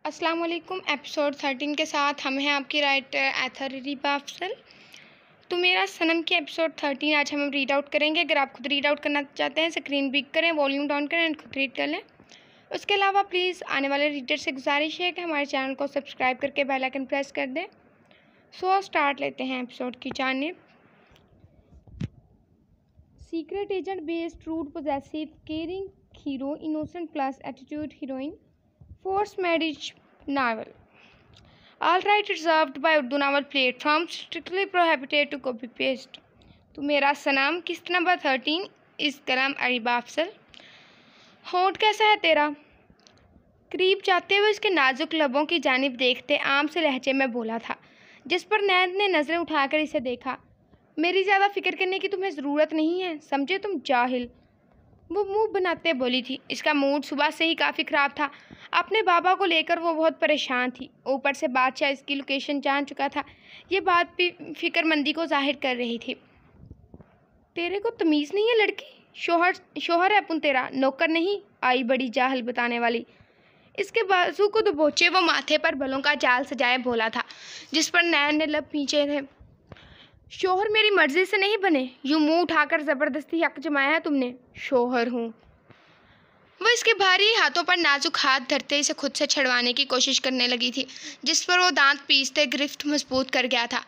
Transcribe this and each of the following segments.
अस्सलाम वालेकुम। एपिसोड 13 के साथ हम हैं आपकी राइटर एथर रिबा अफसल। तो मेरा सनम की एपिसोड 13 आज हम रीड आउट करेंगे। अगर आप खुद रीड आउट करना चाहते हैं स्क्रीन बिग करें, वॉल्यूम डाउन करें एंड खुद रीड कर लें। उसके अलावा प्लीज़ आने वाले रीडर से गुजारिश है कि हमारे चैनल को सब्सक्राइब करके बेल आइकन प्रेस कर दें। सो स्टार्ट लेते हैं एपिसोड की जानिब। Secret agent based rude possessive caring hero innocent plus attitude heroine force marriage novel. All right reserved by Urdu novel platform strictly prohibited to copy paste। तो मेरा सनाम किस्त number 13 इस कलम अरीबा अफसल। होंठ कैसा है तेरा? करीब जाते हुए उसके नाजुक लबों की जानिब देखते आम से लहजे में बोला था, जिस पर नैन ने नज़रें उठाकर इसे देखा। मेरी ज़्यादा फिक्र करने की तुम्हें ज़रूरत नहीं है, समझे तुम जाहिल। वो मुंह बनाते बोली थी। इसका मूड सुबह से ही काफ़ी ख़राब था। अपने बाबा को लेकर वो बहुत परेशान थी। ऊपर से बादशाह इसकी लोकेशन जान चुका था। ये बात भी फिक्रमंदी को जाहिर कर रही थी। तेरे को तमीज़ नहीं है लड़की? शोहर है अपन तेरा, नौकर नहीं। आई बड़ी जाहल बताने वाली। इसके बाजू को दबोचे वो माथे पर बलों का जाल सजाए बोला था, जिस पर नैन ने लब पीछे थे। शोहर मेरी मर्जी से नहीं बने, यूँ मुंह उठाकर ज़बरदस्ती हक जमाया है तुमने। शोहर हूँ। वो इसके भारी हाथों पर नाजुक हाथ धरते इसे खुद से छुड़वाने की कोशिश करने लगी थी, जिस पर वो दांत पीसते गिरफ्त मजबूत कर गया था।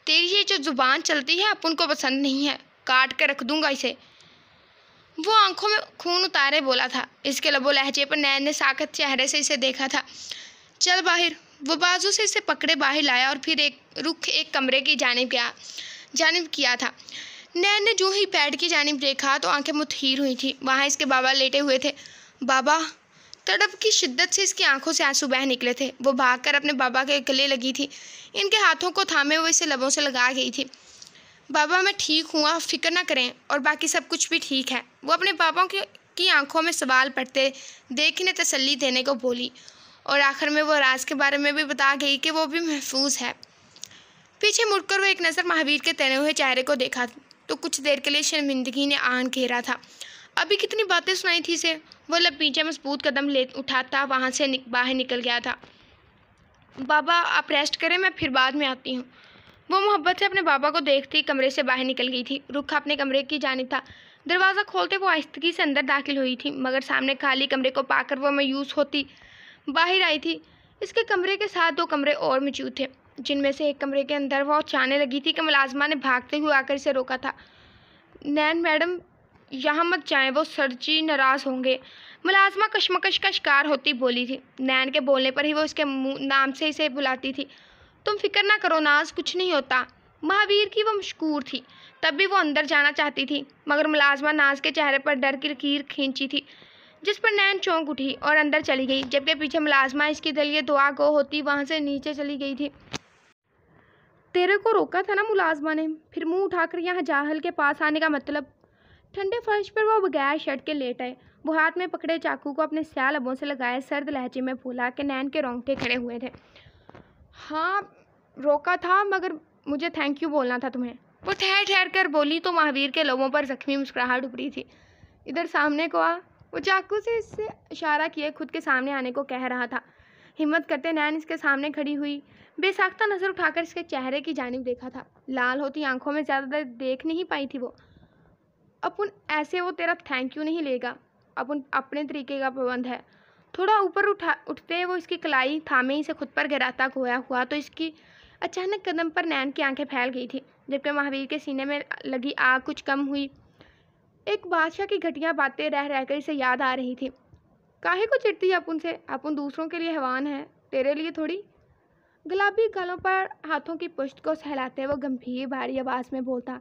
तेरी ये जो जुबान चलती है अपन को पसंद नहीं है, काट कर रख दूंगा इसे। वो आंखों में खून उतारे बोला था। इसके लबो लहजे पर नैन ने साकत चेहरे से इसे देखा था। चल बाहर। वो बाजू से इसे पकड़े बाहर लाया और फिर एक कमरे की जानिब किया था। नैन ने जो ही बेड की जानिब देखा तो आंखें मुतहिर हुई थी। वहाँ इसके बाबा लेटे हुए थे। बाबा! तड़प की शिद्दत से इसकी आंखों से आंसू बह निकले थे। वो भागकर अपने बाबा के गले लगी थी। इनके हाथों को थामे वो इसे लबों से लगा गई थी। बाबा मैं ठीक हूँ, आप फिक्र ना करें, और बाकी सब कुछ भी ठीक है। वो अपने पापा की आंखों में सवाल पड़ते देख इन्हें तसल्ली देने को बोली, और आखिर में वो राज के बारे में भी बता गई कि वो भी महफूज है। पीछे मुड़कर वो एक नज़र महावीर के तने हुए चेहरे को देखा तो कुछ देर के लिए शर्मिंदगी ने आन घेरा था। अभी कितनी बातें सुनाई थी इसे। वो लब पीछे मजबूत कदम ले उठाता वहाँ से बाहर निकल गया था। बाबा आप रेस्ट करें, मैं फिर बाद में आती हूँ। वो मोहब्बत से अपने बाबा को देखती कमरे से बाहर निकल गई थी। रुख अपने कमरे की जानिब था। दरवाज़ा खोलते वो आहिस्तगी से अंदर दाखिल हुई थी, मगर सामने खाली कमरे को पाकर वो मायूस होती बाहर आई थी। इसके कमरे के साथ दो कमरे और मौजूद थे, जिनमें से एक कमरे के अंदर वो चाहने लगी थी कि मुलाजमा ने भागते हुए आकर इसे रोका था। नैन मैडम यहाँ मत जाएं, वो सर जी नाराज़ होंगे। मुलाजमा कशमकश का शिकार होती बोली थी। नैन के बोलने पर ही वो उसके नाम से इसे बुलाती थी। तुम फिक्र ना करो नाज, कुछ नहीं होता। महावीर की वो मशकूर थी। तब भी वो अंदर जाना चाहती थी, मगर मुलाजमा नाज के चेहरे पर डर की लकीर खींची थी, जिस पर नैन चौंक उठी और अंदर चली गई, जबकि पीछे मुलाजमा इसकी दलिए दुआ गो होती वहाँ से नीचे चली गई थी। तेरे को रोका था ना मुलाजमा ने, फिर मुंह उठाकर यहाँ जाहल के पास आने का मतलब। ठंडे फर्श पर वो बगैर शर्ट के लेट आए। वो हाथ में पकड़े चाकू को अपने स्याह लबों से लगाए सर्द लहजे में बोला कि नैन के रोंगटे खड़े हुए थे। हाँ रोका था, मगर मुझे थैंक यू बोलना था तुम्हें। वो ठहर ठहर कर बोली तो महावीर के लोगों पर जख्मी मुस्कुराहट उभरी थी। इधर सामने को आ। वो चाकू से इससे इशारा किए खुद के सामने आने को कह रहा था। हिम्मत करते नैन इसके सामने खड़ी हुई। बेसाख्ता नज़र उठाकर इसके चेहरे की जानिब देखा था। लाल होती आंखों में ज़्यादा देर देख नहीं पाई थी वो। अपन ऐसे वो तेरा थैंक यू नहीं लेगा, अपन अपने तरीके का पाबंद है। थोड़ा ऊपर उठते वो इसकी कलाई थामे इसे खुद पर गिराता गोया हुआ तो इसकी अचानक कदम पर नैन की आंखें फैल गई थी, जबकि महावीर के सीने में लगी आग कुछ कम हुई। एक बादशाह की घटिया बातें रह रहकर इसे याद आ रही थी। काहे को चिढ़ती है अपन से? अपन दूसरों के लिए हैवान है, तेरे लिए थोड़ी। गुलाबी गालों पर हाथों की पुश्त को सहलाते वो गंभीर भारी आवाज़ में बोलता।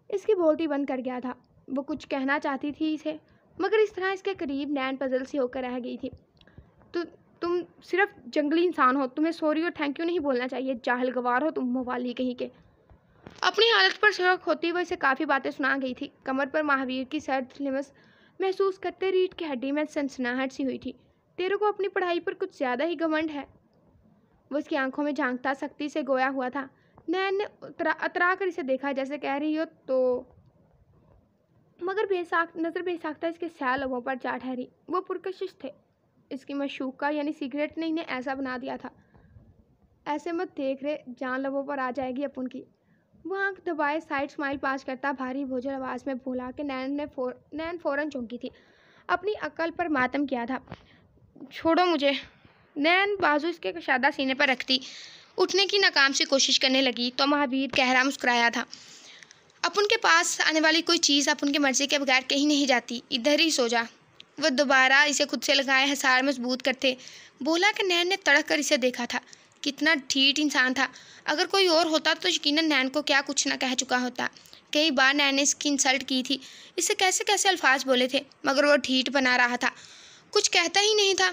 इसकी बोलती बंद कर गया था। वो कुछ कहना चाहती थी इसे, मगर इस तरह इसके करीब नैन पजल सी होकर रह गई थी। तो तुम सिर्फ जंगली इंसान हो, तुम्हें सॉरी और थैंक यू नहीं बोलना चाहिए। जाहिल गवार हो तुम, मवाली कहीं के। अपनी हालत पर शक होती वह इसे काफ़ी बातें सुना गई थी। कमर पर महावीर की सर्द लिमस महसूस करते रीढ़ की हड्डी में सनसनाहट सी हुई थी। तेरे को अपनी पढ़ाई पर कुछ ज़्यादा ही घमंड है। वो उसकी आंखों में झांकता सख्ती से गोया हुआ था। नैन ने अतरा कर इसे देखा, जैसे कह रही हो तो, मगर बेसाख्ता इसके स्याह लबों पर जा ठहरी। वो पुरकशिश थे। इसकी मशूका यानी सिगरेट ने इन्हें ऐसा बना दिया था। ऐसे मत देख रहे, जान लबों पर आ जाएगी अपन की। वो आंख दबाए साइड स्माइल पास करता भारी भोजन आवाज़ में बोला कि नैन फ़ौरन चौंकी थी। अपनी अकल पर मातम किया था। छोड़ो मुझे। नैन बाजू इसके कशादा सीने पर रखती उठने की नाकाम सी कोशिश करने लगी तो महावीर गहरा मुस्कुराया था। अपन के पास आने वाली कोई चीज़ अपन की मर्जी के बगैर कहीं नहीं जाती, इधर ही सो जा। वह दोबारा इसे खुद से लगाए हिसार मजबूत करते बोला कि नैन ने तड़क कर इसे देखा था। कितना ढीठ इंसान था। अगर कोई और होता तो यकीनन नैन को क्या कुछ ना कह चुका होता। कई बार नैन ने इसकी इंसल्ट की थी, इसे कैसे कैसे अल्फाज बोले थे, मगर वो ढीठ बना रहा था, कुछ कहता ही नहीं था।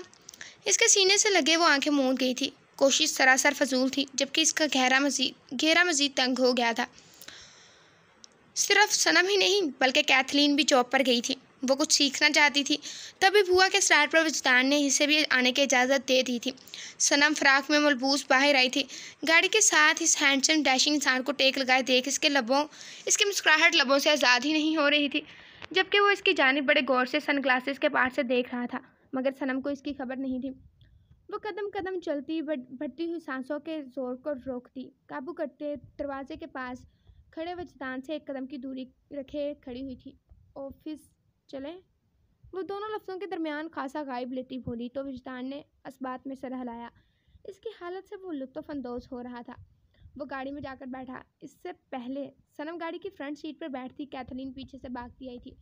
इसके सीने से लगे वो आंखें मूंद गई थी। कोशिश सरासर फजूल थी, जबकि इसका घेरा मजीद तंग हो गया था। सिर्फ सनम ही नहीं बल्कि कैथलीन भी जॉब पर गई थी। वो कुछ सीखना चाहती थी। तभी बुआ के स्टार पर विजदान ने इसे भी आने की इजाज़त दे दी थी। सनम फ्राक में मलबूस बाहर आई थी। गाड़ी के साथ इस हैंडसम डैशिंग इंसान को टेक लगाए देख इसकी मुस्कुराहट लबों से आज़ाद ही नहीं हो रही थी, जबकि वो इसकी जानिब बड़े गौर से सनग्लासेस के पार से देख रहा था। मगर सनम को इसकी खबर नहीं थी। वो कदम कदम चलती बढ़ती हुई सांसों के जोर को रोकती काबू करते दरवाजे के पास खड़े वजदान से एक कदम की दूरी रखे खड़ी हुई थी। ऑफिस चले? वो दोनों लफ्ज़ों के दरमियान खासा गायब लेती बोली तो वजदान ने असबात में सर हिलाया। इसकी हालत से वो लुत्फ़अंदोज़ हो रहा था। वो गाड़ी में जाकर बैठा। इससे पहले सनम गाड़ी की फ्रंट सीट पर बैठती कैथलीन पीछे से भागती आई थी।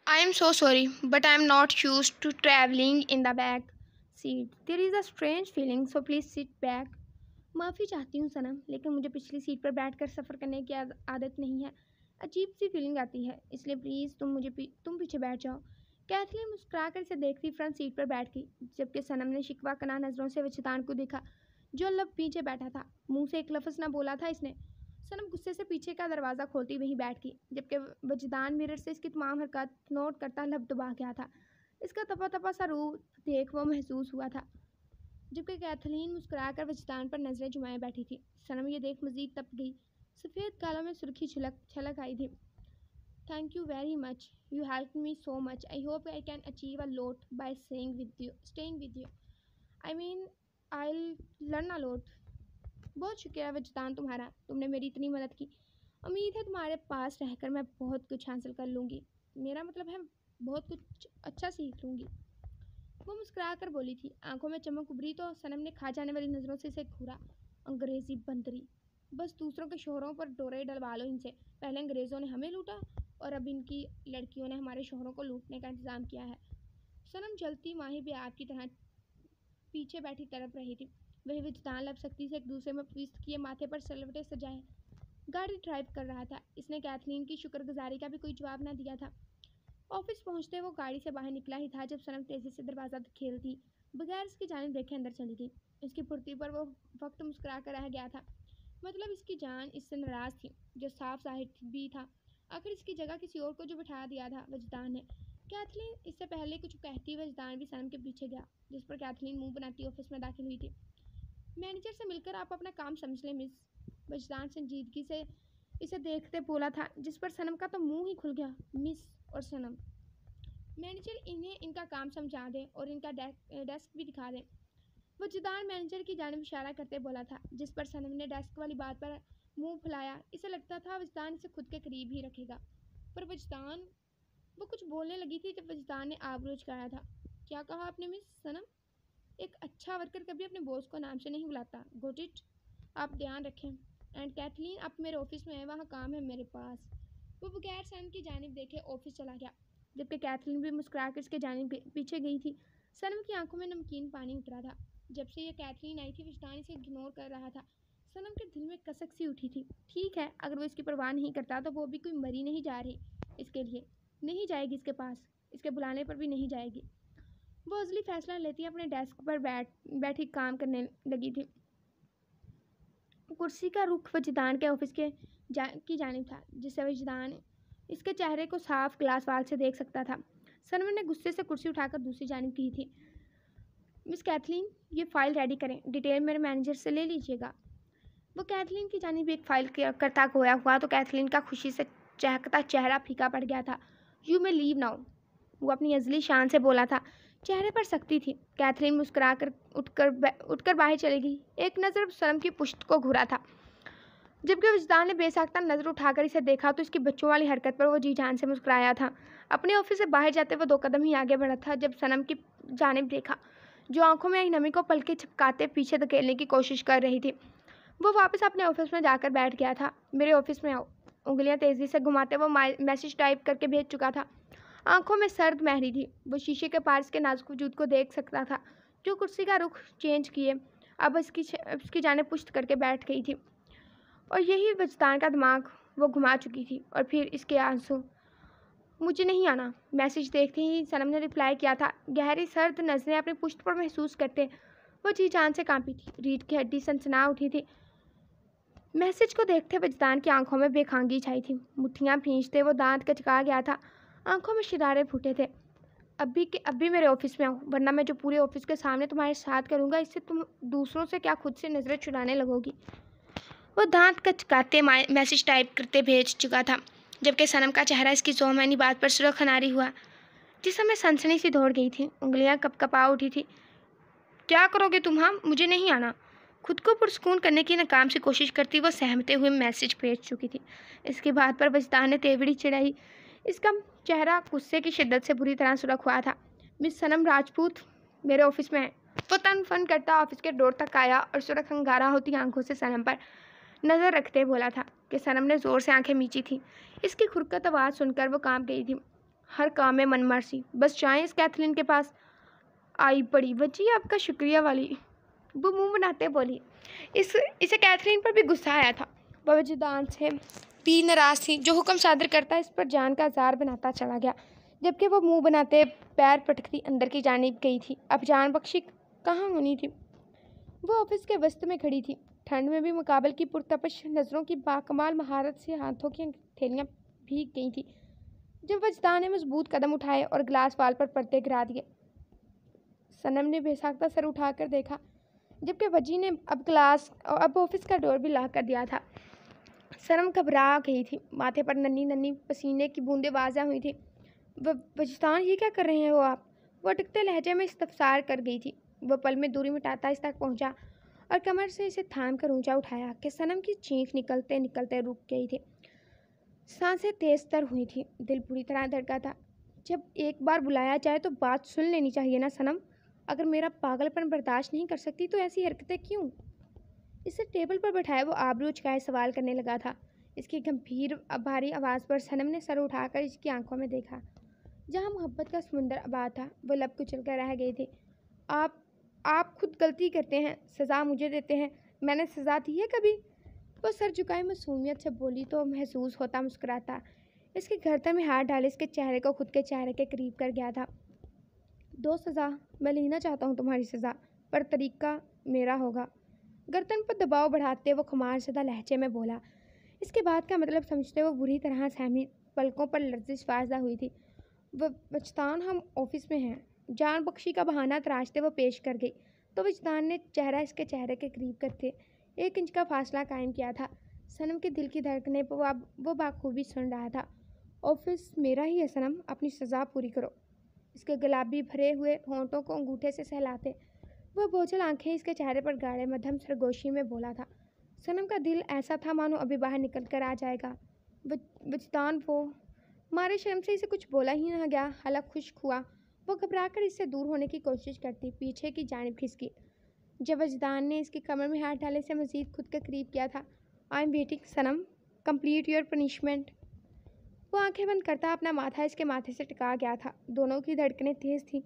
I am so sorry but I am not used to travelling in the back seat. There is a strange feeling so please sit back. माफ़ी चाहती हूँ सनम, लेकिन मुझे पिछली सीट पर बैठकर सफ़र करने की आदत नहीं है। अजीब सी फीलिंग आती है, इसलिए प्लीज़ तुम पीछे बैठ जाओ। कैथलीन मुस्कुरा कर इसे देखती फ्रंट सीट पर बैठ गई, जबकि सनम ने शिकवा कना नज़रों से वजदान को देखा जो लब पीछे बैठा था। मुंह से एक लफ्ज़ ना बोला था इसने। सनम गुस्से से पीछे का दरवाज़ा खोलती वहीं बैठ गई, जबकि वजदान मिरर से इसकी तमाम हरकत नोट करता लब दबा गया था। इसका तपा तपा सा रूप देख वो महसूस हुआ था, जबकि कैथलीन मुस्कुराकर वजदान पर नज़रें जुमाए बैठी थी। सनम ये देख मज़ीद तप गई। सफ़ेद गालों में सुर्खी छलक आई थी। Thank you very much, you help me so much. I hope I can achieve a lot bye staying with you. I mean I learn a lot. बहुत शुक्रिया वजदान तुम्हारा, तुमने मेरी इतनी मदद की। उम्मीद है तुम्हारे पास रहकर मैं बहुत कुछ हासिल कर लूँगी। मेरा मतलब है बहुत कुछ अच्छा सीख लूँगी। वो मुस्कुरा कर बोली थी। आंखों में चमक उभरी तो सनम ने खा जाने वाली नज़रों से इसे घूरा। अंग्रेज़ी बंदरी, बस दूसरों के शोहरों पर डोरे डलवा लो इनसे। पहले अंग्रेज़ों ने हमें लूटा और अब इनकी लड़कियों ने हमारे शोहरों को लूटने का इंतज़ाम किया है। सनम जलती माही भी आपकी तरह पीछे बैठी तड़प रही थी। वही वजदान लब सख्ती से एक दूसरे में ट्विस्ट किए माथे पर सलवटें सजाए गाड़ी ड्राइव कर रहा था। इसने कैथलीन की शुक्रगुजारी का भी कोई जवाब न दिया था। ऑफिस पहुंचते वो गाड़ी से बाहर निकला ही था जब सनम तेज़ी से दरवाज़ा खेलती बगैर इसकी जानिब देखे अंदर चली गई। इसकी फुर्ती पर वो वक्त मुस्कुरा कर रह गया था। मतलब इसकी जान इससे नाराज़ थी, जो साफ जाहिर भी था। आखिर इसकी जगह किसी और को जो बिठा दिया था वजदान ने। कैथलीन इससे पहले कुछ कहती वजदान भी सनम के पीछे गया, जिस पर कैथलीन मुंह बनाती ऑफिस में दाखिल हुई थी। मैनेजर से मिलकर आप अपना काम समझ लें मिस, वजदान संजीदगी से इसे देखते बोला था, जिस पर सनम का तो मुंह ही खुल गया। मिस और सनम। मैनेजर इन्हें इनका काम समझा दें और इनका डेस्क भी दिखा दें। वजदान मैनेजर की जानिब इशारा करते बोला था, जिस पर सनम ने डेस्क वाली बात पर मुंह फुलाया। इसे लगता था वजदान इसे खुद के करीब ही रखेगा, पर वो कुछ बोलने लगी थी जब वजदान ने आबरू चुकाया था। क्या कहा आपने मिस सनम? एक अच्छा वर्कर कभी अपने बॉस को नाम से नहीं बुलाता। Got it? आप ध्यान रखें। एंड कैथलीन आप मेरे ऑफिस में है, वहाँ काम है मेरे पास। वो बगैर सनम की जानिब देखे ऑफिस चला गया, जबकि कैथलीन भी मुस्कुराकर इसके जानिब पीछे गई थी। सनम की आंखों में नमकीन पानी उतरा था। जब से ये कैथलीन आई थी वजदान इसे इग्नोर कर रहा था। सनम के दिल में कसक सी उठी थी। ठीक है, अगर वो इसकी परवाह नहीं करता तो वो भी कोई मरी नहीं जा रही इसके लिए। नहीं जाएगी इसके पास, इसके बुलाने पर भी नहीं जाएगी। वो अजली फैसला लेती अपने डेस्क पर बैठी काम करने लगी थी। कुर्सी का रुख वजदान के ऑफिस की जानिब था, जिससे वजदान इसके चेहरे को साफ ग्लास वाल से देख सकता था। सनम ने गुस्से से कुर्सी उठाकर दूसरी जानिब की थी। मिस कैथलीन, ये फ़ाइल रेडी करें, डिटेल मेरे मैनेजर से ले लीजिएगा। वो कैथलीन की जानिब एक फ़ाइल करता खोया हुआ तो कैथलीन का खुशी से चहकता चेहरा फीका पड़ गया था। यू मे लीव नाउ, वो अपनी अजली शान से बोला था, चेहरे पर सख्ती थी। कैथरीन मुस्कुराकर उठकर बाहर चली गई। एक नज़र सनम की पुश्त को घूरा था। जबकि वजदान ने बेसाख्ता नज़र उठाकर इसे देखा तो इसकी बच्चों वाली हरकत पर वो जी जान से मुस्कुराया था। अपने ऑफिस से बाहर जाते वो 2 कदम ही आगे बढ़ा था जब सनम की जानिब देखा, जो आंखों में आई नमी को पलके झपकाते पीछे धकेलने की कोशिश कर रही थी। वो वापस अपने ऑफिस में जाकर बैठ गया था। मेरे ऑफिस में आओ। उंगलियां तेज़ी से घुमाते वो मैसेज टाइप करके भेज चुका था। आंखों में सर्द महरी थी। वो शीशे के पार इसके नाजुक वजूद को देख सकता था, जो कुर्सी का रुख चेंज किए अब इसकी जानिब पुश्त करके बैठ गई थी। और यही वजदान का दिमाग वो घुमा चुकी थी। और फिर इसके आंसू। मुझे नहीं आना। मैसेज देखते ही सनम ने रिप्लाई किया था। गहरी सर्द नज़रें अपनी पुश्त पर महसूस करते वो जी जान से कांपी थी। रीढ़ की हड्डी सनसना उठी थी। मैसेज को देखते वजदान की आंखों में बेखांगी छाई थी। मुट्ठियां भींचते वो दांत कचका गया था। आंखों में शरारे फूटे थे। अब भी मेरे ऑफिस में आओ, वरना मैं जो पूरे ऑफिस के सामने तुम्हारे साथ करूँगा, इससे तुम दूसरों से क्या खुद से नज़रें चुराने लगोगी। वो दांत कचकाते मैसेज टाइप करते भेज चुका था, जबकि सनम का चेहरा इसकी जोमानी बात पर सुर्ख खनारी हुआ, जिस समय सनसनी सी दौड़ गई थी। उंगलियां कपकपा उठी थी। क्या करोगे तुम? हाँ, मुझे नहीं आना। खुद को पुरस्कून करने की नाकाम सी कोशिश करती वो सहमते हुए मैसेज भेज चुकी थी। इसकी बात पर वजदान ने तेवड़ी चिढ़ाई। इसका चेहरा गुस्से की शिद्दत से बुरी तरह सुर्ख हुआ था। मिस सनम राजपूत मेरे ऑफिस में है। वो तन फन करता ऑफिस के डोर तक आया और सुर्ख अंगारा होती आंखों से सनम पर नज़र रखते बोला था कि सनम ने ज़ोर से आंखें मींची थी। इसकी खुरकत आवाज़ सुनकर वो कांप गई थी। हर काम में मनमर्जी, बस जाएं इस कैथरीन के पास। आई पड़ी बच्ची, आपका शुक्रिया वाली, वो मुंह बनाते बोली। इसे कैथरीन पर भी गुस्सा आया था। वह वजदान से भी नाराज़ थी, जो हुक्म सादर करता इस पर जान का जार बनाता चला गया, जबकि वो मुंह बनाते पैर पटकती अंदर की जानिब गई थी। अब जान बख्शी कहाँ होनी थी। वो ऑफिस के वस्त में खड़ी थी। ठंड में भी मुकाबल की पुरतपश नज़रों की बाकमाल महारत से हाथों की थैलियाँ भीग गई थी। जब वजदान ने मजबूत कदम उठाए और गिलास वाल पर पर्दे गिरा दिए, सनम ने बेसाख्ता सर उठाकर देखा, जबकि वजी ने अब ऑफिस का डोर भी लॉक कर दिया था। सनम घबरा गई थी। माथे पर नन्ही नन्ही पसीने की बूंदें वाज़ा हुई थी। वजदान, ये क्या कर रहे हैं वो आप? वो अटकते लहजे में इस्तफसार कर गई थी। वह पल में दूरी मिटाता इस तक पहुंचा और कमर से इसे थाम कर ऊंचा उठाया कि सनम की चीख निकलते निकलते रुक गई थी। सांसें तेज तर हुई थी। दिल बुरी तरह धड़का था। जब एक बार बुलाया जाए तो बात सुन लेनी चाहिए ना सनम। अगर मेरा पागलपन बर्दाश्त नहीं कर सकती तो ऐसी हरकतें क्यों? इसे टेबल पर बैठाए वो आबरू उचकाए सवाल करने लगा था। इसकी गंभीर भारी आवाज़ पर सनम ने सर उठाकर इसकी आंखों में देखा, जहाँ मोहब्बत का समुंदर आबाद था। वो लब कुचल कर रह गई थी। आप खुद गलती करते हैं, सज़ा मुझे देते हैं। मैंने सज़ा दी है कभी? वो सर झुकाए मासूमियत से बोली तो महसूस होता मुस्कुराता इसके गर्दन में हाथ डाले इसके चेहरे को खुद के चेहरे के करीब कर गया था। 2 सज़ा मैं लेना चाहता हूँ, तुम्हारी सज़ा, पर तरीका मेरा होगा। गर्दन पर दबाव बढ़ाते वो खुमार ज़दा लहजे में बोला। इसके बाद का मतलब समझते वो बुरी तरह सहमी। पलकों पर लर्जिश वाज़ा हुई थी। वजदान, हम ऑफिस में हैं। जान बख्शी का बहाना तराशते वो पेश कर गई तो वजदान ने चेहरा इसके चेहरे के करीब करके 1 इंच का फासला कायम किया था। सनम के दिल की धड़कने पर वो बाखूबी सुन रहा था। ऑफिस मेरा ही है सनम, अपनी सज़ा पूरी करो। इसके गुलाबी भरे हुए होंठों को अंगूठे से सहलाते वह बोझल आंखें इसके चेहरे पर गाढ़े मध्यम सरगोशी में बोला था। सनम का दिल ऐसा था मानो अभी बाहर निकल कर आ जाएगा। वजदान वो मारे शर्म से इसे कुछ बोला ही न गया। हलक खुश्क हुआ। वो घबराकर इससे दूर होने की कोशिश करती पीछे की जानिब खिसकी। जब वजदान ने इसकी कमर में हाथ डाले से मज़ीद खुद के करीब किया था। I am waiting Sanam, complete your punishment. वो आंखें बंद करता अपना माथा इसके माथे से टिका गया था। दोनों की धड़कनें तेज़ थीं,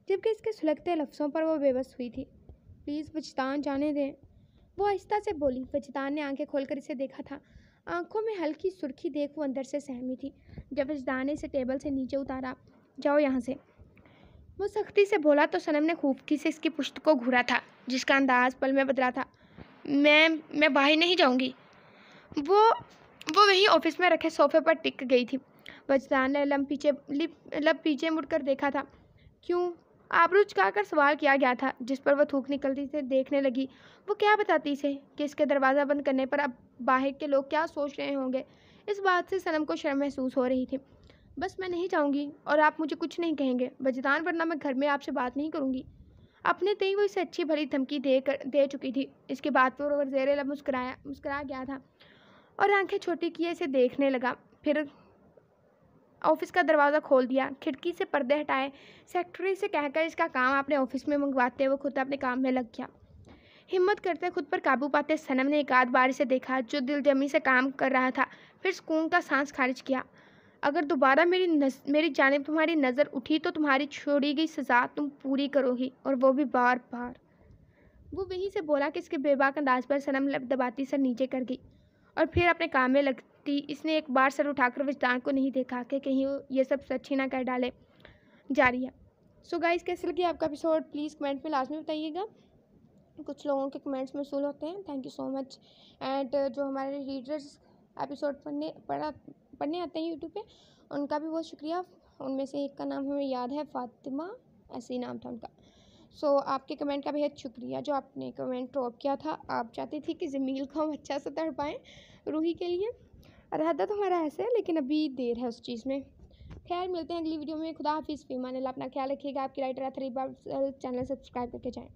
जबकि इसके सुलगते लफ्ज़ों पर वो बेबस हुई थी। प्लीज़ वजदान, जाने दें, वो आहिस्ता से बोली। वजदान ने आंखें खोलकर इसे देखा था। आंखों में हल्की सुर्खी देख वो अंदर से सहमी थी। जब वजदान ने इसे टेबल से नीचे उतारा, जाओ यहाँ से, वो सख्ती से बोला तो सनम ने खूबकी से इसकी पुश्त को घूरा था, जिसका अंदाज पल में बदला था। मैं बाहर नहीं जाऊँगी। वो वही ऑफिस में रखे सोफे पर टिक गई थी। वजदान ने लब पीछे मुड़कर देखा था। क्यों? आबरू चुकाकर सवाल किया गया था, जिस पर वह थूक निकलती से देखने लगी। वो क्या बताती इसे कि इसके दरवाज़ा बंद करने पर अब बाहर के लोग क्या सोच रहे होंगे। इस बात से सनम को शर्म महसूस हो रही थी। बस मैं नहीं जाऊँगी और आप मुझे कुछ नहीं कहेंगे वजदान, वरना मैं घर में आपसे बात नहीं करूँगी। अपने तय वो इसे अच्छी भली धमकी दे चुकी थी। इसके बाद वो ज़ेरे लब मुस्कुरा गया था और आंखें छोटी किए इसे देखने लगा। फिर ऑफिस का दरवाज़ा खोल दिया, खिड़की से पर्दे हटाए, सेक्रेटरी से कहकर इसका काम अपने ऑफिस में मंगवाते वो खुद अपने काम में लग गया। हिम्मत करते खुद पर काबू पाते सनम ने एक आध बार इसे देखा, जो दिलजमी से काम कर रहा था। फिर सुकून का सांस खारिज किया। अगर दोबारा मेरी जानिब तुम्हारी नज़र उठी तो तुम्हारी छोड़ी गई सज़ा तुम पूरी करोगी, और वो भी बार बार। वो वहीं से बोला कि इसके बेबाक अंदाज पर सनम लब दबाती सर नीचे कर गई और फिर अपने काम में लगती। इसने एक बार सर उठाकर विजदान को नहीं देखा कि कहीं वो ये सब सच ही ना कर डाले। जारी है। सो गाइस, कैसे लगी आपका एपिसोड प्लीज़ कमेंट में लाजमी बताइएगा। कुछ लोगों के कमेंट्स मौसूल होते हैं, thank you so much. And जो हमारे रीडर्स एपिसोड पढ़ने आते हैं यूट्यूब पे, उनका भी बहुत शुक्रिया। उनमें से एक का नाम हमें याद है, फातिमा, ऐसे ही नाम था उनका। सो आपके कमेंट का बेहद शुक्रिया जो आपने कमेंट ड्रॉप किया था। आप चाहती थी कि जमील को हम अच्छा सा तड़पाएँ रूही के लिए। इरादा तो हमारा ऐसा है, लेकिन अभी देर है उस चीज़ में। खैर, मिलते हैं अगली वीडियो में। खुदा हाफिज़, फ़ी अमान अल्लाह। अपना ख्याल रखिएगा। आपकी राइटर अथरी चैनल सब्सक्राइब करके जाएँ।